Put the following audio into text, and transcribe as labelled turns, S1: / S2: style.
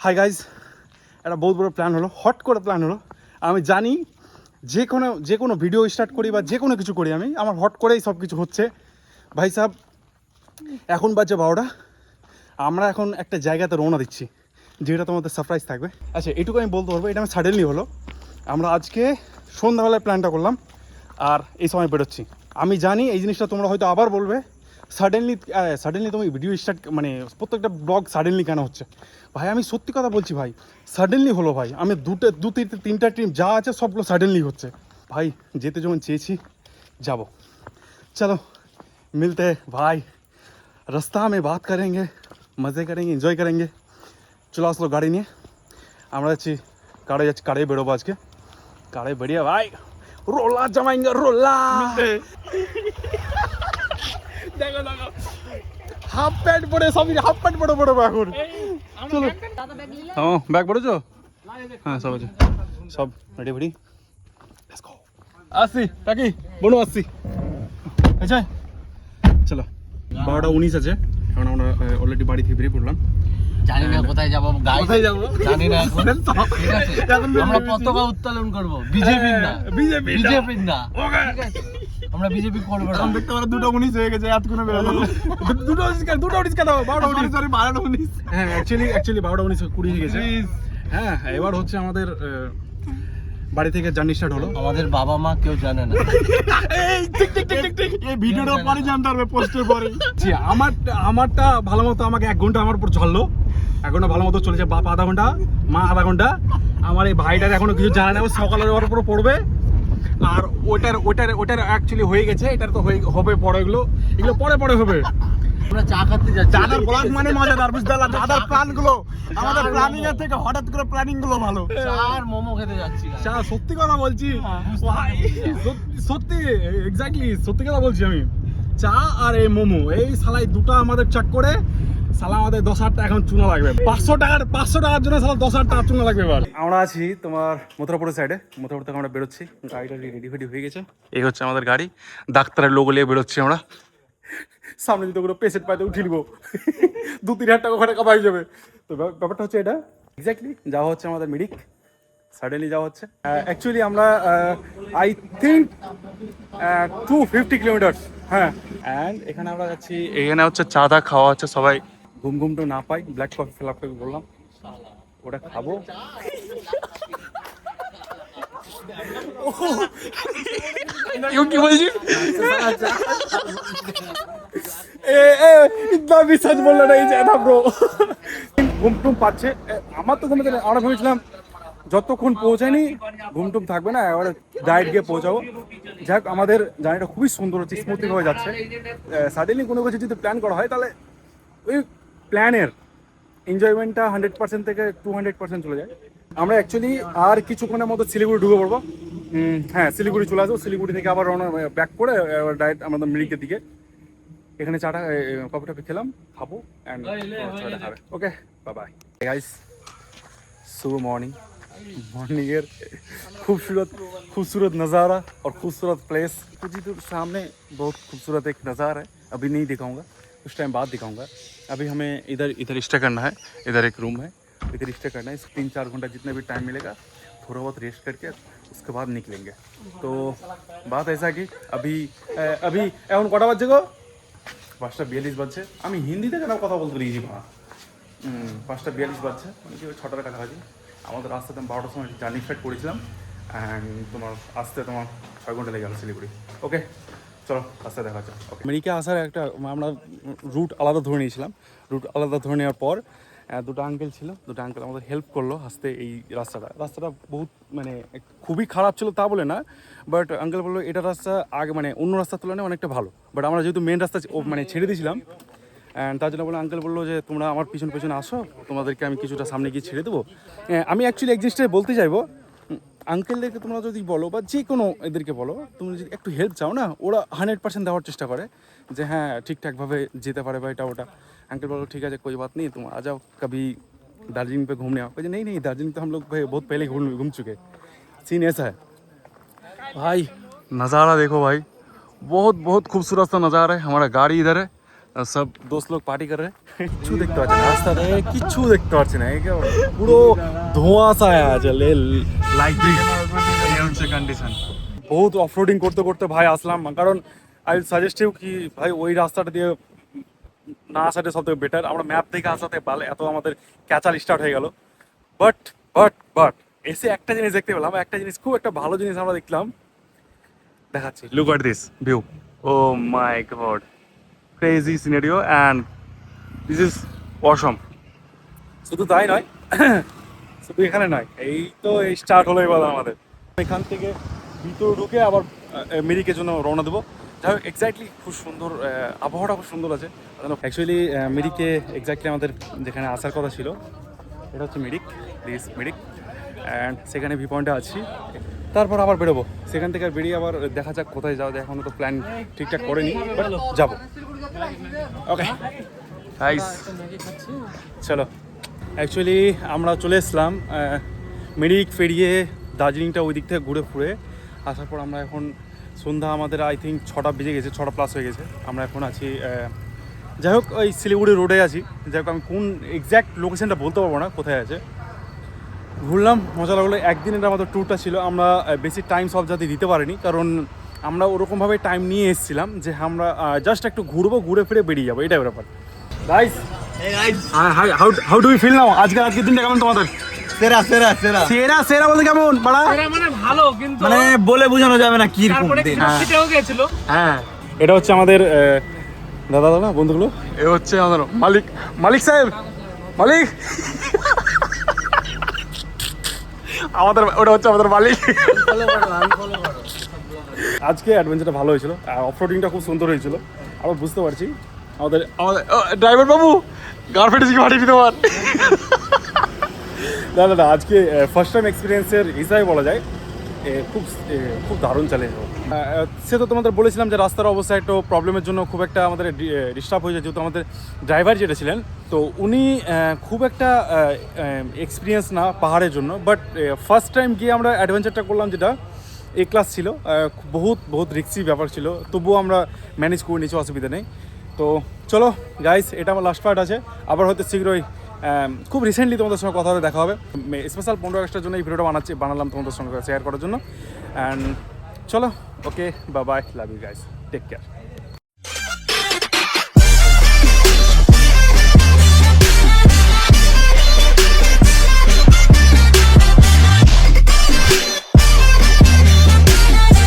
S1: Hi guys, একটা বহুত বড় প্ল্যান হলো, হট করে প্ল্যান হলো। আমি জানি যে কোনো ভিডিও স্টার্ট করি বা যে কোনো কিছু করি আমার হট করেই সব কিছু হচ্ছে। ভাই সাহেব, এখন বাজে 12টা। আমরা এখন একটা জায়গাতে রওনা দিচ্ছি, যেটা তোমাদের সারপ্রাইজ থাকবে। আচ্ছা, এটুকু আমি বলতে পারবো, এটা আমি সাডেনলি হলো। আমরা আজকে সন্ধ্যাবেলায় প্ল্যানটা করলাম আর এই সময় বেরোচ্ছি। আমি জানি এই জিনিসটা তোমরা হয়তো আবার বলবে, সাডেনলি তুমি ভিডিও স্টার্ট মানে প্রত্যেকটা ব্লগ সাডেনলি কেন হচ্ছে। ভাই আমি সত্যি কথা বলছি ভাই, সাডেনলি হলো ভাই। আমি তিনটা টিম যা আছে সবগুলো সাডেনলি হচ্ছে ভাই। যেতে যখন চেয়েছি যাব। চলো মিলতে ভাই, রাস্তা में बात करेंगे, मज़े करेंगे, एंजॉय करेंगे। চলো আসলো গাড়ি নিয়ে আমরা যাচ্ছি, কাড়ে বেরোবো আজকে। কাড়ে বেরিয়ে ভাই রোলা জমাएंगे, রোলা। দেখো হাফ প্যান্ট পরে সবই হাফ প্যান্ট পরে পড়বো এখন। চলো, হ্যাঁ ব্যাগ পড়েছো? হ্যাঁ সব আছে, সব রেডি ফেডি। আসছি কাকি, বলো আসছি। আচ্ছা চলো, 12:19 আছে এখন। আমরা অলরেডি বাড়ি থেকে বেরিয়ে পড়লাম।
S2: জানি না কোথায় যাবো,
S1: কোথায় যাবো
S2: জানি না এখন। ঠিক আছে, আমরা পতাকা উত্তোলন করব, বিজেপির না, বিজেপির না, ঠিক আছে? আমরা বিজেপি করবো না।
S1: দেখতে পারো 2:19 হয়ে গেছে, এত কোনো বেরোলো। 2:19 কেন 12:19 সরি 12:19। হ্যাঁ অ্যাকচুয়ালি 12:19 20 হয়ে গেছে। হ্যাঁ এবার হচ্ছে আমাদের বাড়ি থেকে জার্নি স্টার্ট হলো।
S2: আমাদের বাবা মা কেউ জানে না।
S1: এই ঠিক এই ভিডিওটা পরে জানতে পারবে, পোস্টের পরে। জি, আমারটা ভালো মতো আমাকে 1 ঘন্টা আমার উপর ঝাললো। 1 ঘন্টা ভালো মতো চলেছে, বাপ আধা ঘন্টা, মা আধা ঘন্টা। আমার এই ভাইটার এখনো কিছু জানা নেই, সকালের ওর উপর পড়বে। আর ওটার অ্যাকচুয়ালি হয়ে গেছে, এটার তো হবে পরে, এগুলো পরে হবে।
S2: আমরা চা খাতে যাচ্ছি।
S1: চাঁদার ব্লগ মানে মজাদার, বুঝতে পারলাম। চাঁদার প্ল্যান গুলো আমাদের প্ল্যানিং এর থেকে হঠাৎ করে প্ল্যানিং গুলো ভালো।
S2: চা আর মোমো খেতে যাচ্ছি।
S1: চা, সত্যি কথা বলছি ভাই, সত্যি এক্স্যাক্টলি সত্যি কথা বলছি আমি। চা আর এই মোমো, এই সালাই দুটো আমাদের চাক করে সালা আমাদের 10,000 টাকা এখন চুনা লাগবে। 500 টাকার জন্য সালা 10,000 টাকা চুনা লাগবে এবার। আমরা আছি তোমার মথুরাপুরের সাইডে। মথুরাপুর থেকে আমরা বেরোচ্ছি, গাড়িটা রেডি হয়ে গেছে। এই হচ্ছে আমাদের গাড়ি, ডাক্তারের লোগো নিয়ে বেরোচ্ছি আমরা। সামনে যদি ওগুলো পেশেন্ট পাইতে উঠিয়ে নিবো, 2-3 হাজার টাকা ওখানে কামাই যাবে। তো ব্যাপারটা হচ্ছে এটা, এক্স্যাক্টলি যাওয়া হচ্ছে আমাদের মিরিক, সাডেনলি যাওয়া হচ্ছে। অ্যাকচুয়ালি আমরা আই থিঙ্ক 250 কিলোমিটার্স। হ্যাঁ, অ্যান্ড এখানে আমরা যাচ্ছি, এখানে হচ্ছে চাঁদা খাওয়া হচ্ছে সবাই। ঘুমটা না পাই, ব্ল্যাক কফি ফিল আপ করে বললাম ওটা খাবো। কি বলছি ইतना भी सच बोलना नहीं चाहता ब्रो। ঘুমটুম পাচ্ছে আমার তো ঘুমতে, আমরা ভেবেছিলাম যতক্ষণ পৌঁছায়নি ঘুমটুম থাকবে না, এবারে ডাইরেক্ট গিয়ে পৌঁছাবো। যাক, আমাদের জার্নিটা খুবই সুন্দর হচ্ছে, স্মুথলি হয়ে যাচ্ছে। সাডেনলি কোনো কিছু যদি প্ল্যান করা হয় তাহলে ওই প্ল্যানের এনজয়মেন্টটা 100% থেকে 200% চলে যায়। আমরা অ্যাকচুয়ালি আর কিছুক্ষণের মতো শিলিগুড়ি ঢুকে পড়বো। হ্যাঁ, শিলিগুড়ি চলে আসবো। শিলিগুড়ি থেকে আবার রওনা ব্যাক করে ডাইরেক্ট আমাদের মিরিকের দিকে। এখানে চাটা কফি টফি খেলাম, খাবো and okay bye bye guys. শুভ मॉर्निंग एयर खूबसूरत नज़ारा और खूबसूरत प्लेस कुछ ही दूर सामने बहुत खूबसूरत एक नज़ारा है। अभी नहीं दिखाऊंगा, कुछ टाइम बाद दिखाऊंगा। अभी हमें इधर स्टे करना है, इधर एक रूम है, इधर स्टे करना है। 3-4 घंटा जितने भी टाइम मिलेगा थोड़ा बहुत रेस्ट करके उसके बाद निकलेंगे। तो बात ऐसा कि अभी এখন কটা বাজছে গো? 5:42 বাজছে। আমি হিন্দিতে কেন কথা বলতে দিয়েছি ভাড়া। 5:42 বাজছে, মানে কি 6টার কাছাকাছি। আমাদের রাস্তাতে আমি 12টার সময় জার্নি স্টার্ট করেছিলাম, অ্যান্ড তোমার আসতে তোমার 6 ঘন্টা লেগে গেল শিলিগুড়ি। ওকে চলো রাস্তায় দেখা যাচ্ছে। ওকে, আমেরিকা আসার একটা আমরা রুট আলাদা ধরে নিয়েছিলাম। রুট আলাদা ধরে নেওয়ার পর দুটো আঙ্কেল ছিল, দুটো আঙ্কেল আমাদের হেল্প করলো আসতে। এই রাস্তাটা বহুত মানে খুবই খারাপ ছিল তা বলে না, বাট আঙ্কেল বললো এটা রাস্তা আগে মানে অন্য রাস্তার তুলনায় অনেকটা ভালো। বাট আমরা যেহেতু মেন রাস্তা মানে ছেড়ে দিয়েছিলাম, অ্যান্ড তার জন্য বলে আঙ্কেল বললো যে তোমরা আমার পিছনে আসো, তোমাদেরকে আমি কিছুটা সামনে গিয়ে ছেড়ে দেবো। আমি অ্যাকচুয়ালি এক জিনিসটা বলতে চাইবো, আঙ্কেলদেরকে তোমরা যদি বলো বা যে কোনো এদেরকে বলো, তুমি যদি একটু হেল্প চাও না, ওরা 100% দেওয়ার চেষ্টা করে যে হ্যাঁ ঠিকঠাকভাবে যেতে পারে বা এটা ওটা। अंकल बोलो ठीक है कोई बात नहीं, तुम आ जाओ कभी दार्जिलिंग पे घूमने आओ। नहीं नहीं, दार्जिलिंग तो हम लोग बहुत पहले घूम चुके। सीन ऐसा है भाई, नज़ारा देखो भाई, बहुत खूबसूरत सा नज़ारा है। हमारा गाड़ी इधर है, सब दोस्त लोग पार्टी कर रहे हैं किच्ছু দেখতে পাচ্ছি না রাস্তাতে কিচ্ছু দেখতে পাচ্ছি না এই পুরো ধোঁয়াশা আছে লাইক এই হচ্ছে কন্ডিশন বহুত অফরোডিং করতে করতে ভাই আসলাম কারণ আই উইল সাজেস্ট ইউ কি ভাই ওই রাস্তাটা দিয়ে না আসাটা সবথেকে বেটার আমরা ম্যাপ দেখে আসাতে পারলে এত আমাদের ক্যাচাল স্টার্ট হয়ে গেল বাট এসে একটা জিনিস দেখতে পেলাম একটা জিনিস খুব একটা ভালো জিনিস আমরা দেখলাম দেখাচ্ছি look at this view oh my god crazy scenario and this is Assam শুধু তাই নয় শুধু এখানে নয় এই তো এই স্টার্ট হলো এবার আমাদের এখান থেকে ভিতরে ঢুকে আবার মিরিকের জন্য রওনা দেবো যাই হোক এক্স্যাক্টলি খুব সুন্দর আবহাওয়াটা খুব সুন্দর আছে অ্যাকচুয়ালি মিরিকে এক্স্যাক্টলি আমাদের যেখানে আসার কথা ছিল এটা হচ্ছে মিরিক অ্যান্ড সেখানে ভি পয়েন্টে আছি তারপর আবার বেরোবো সেখান থেকে বেরিয়ে আবার দেখা যাক কোথায় যাওয়া যায় এখনও তো প্ল্যান ঠিকঠাক করেনি বাট যাবো ওকে চলো অ্যাকচুয়ালি আমরা চলে এসলাম মিরিক ফেরিয়ে দার্জিলিংটা ওই দিক থেকে ঘুরে ফুরে আসার পর আমরা এখন সন্ধ্যা আমাদের আই থিঙ্ক 6টা বেজে গেছে 6টা প্লাস হয়ে গেছে আমরা এখন আছি যাই হোক ওই শিলিগুড়ি রোডে আছি যাই হোক আমি কোন এক্স্যাক্ট লোকেশনটা বলতে পারবো না কোথায় আছে ঘুরলাম মজা লাগলো একদিনের আমাদের ট্যুরটা ছিল আমরা বেশি টাইম সব যাতে দিতে পারিনি কারণ আমরা ওরকমভাবে টাইম নিয়ে এসেছিলাম যে আমরা জাস্ট একটু ঘুরবো ঘুরে ফিরে বেরিয়ে যাবো এটাই ব্যাপার guys how do you feel now আজকের দিনটা কেমন তোমাদের
S3: সেরা সেরা সেরা
S1: সেরা সেরা বলতে কেমন বাড়া
S2: মানে ভালো কিন্তু
S3: মানে বলে বোঝানো যাবে না কি রকম
S2: তারপরে
S3: দিন
S2: শীতেও গেছিল
S1: হ্যাঁ এটা হচ্ছে আমাদের দাদা বন্ধুগুলো এ হচ্ছে আমাদের মালিক সাহেব মালিক আমাদের ওটা হচ্ছে আমাদের মালিক আজকে অ্যাডভেঞ্চারটা ভালো হয়েছিল অফরোডিংটা খুব সুন্দর হয়েছিল আবার বুঝতে পারছি আমাদের ড্রাইভার বাবু গার্লফ্রেন্ড কি পাঠিয়ে দিতে পার দাদা আজকে ফার্স্ট টাইম এক্সপিরিয়েন্সের হিসাবে বলা যায় খুব দারুণ চ্যালেঞ্জ সে তো তোমাদের বলেছিলাম যে রাস্তার অবস্থা একটু প্রবলেমের জন্য খুব একটা আমাদের ডিস্টার্ব হয়ে যায় যেহেতু আমাদের ড্রাইভার যেটা ছিলেন তো উনি খুব একটা এক্সপিরিয়েন্স না পাহাড়ের জন্য বাট ফার্স্ট টাইম গিয়ে আমরা অ্যাডভেঞ্চারটা করলাম যেটা এ ক্লাস ছিল বহুত রিস্কি ব্যাপার ছিল তবুও আমরা ম্যানেজ করে নিয়েছি অসুবিধা নেই তো চলো গাইস এটা আমার লাস্ট পার্ট আছে আবার হয়তো শীঘ্রই খুব রিসেন্টলি তোমাদের সঙ্গে কথা হবে দেখা হবে স্পেশাল 15 আগস্টের জন্য এই ভিডিওটা বানালাম তোমাদের সঙ্গে শেয়ার করার জন্য অ্যান্ড চলো okay bye love you guys take care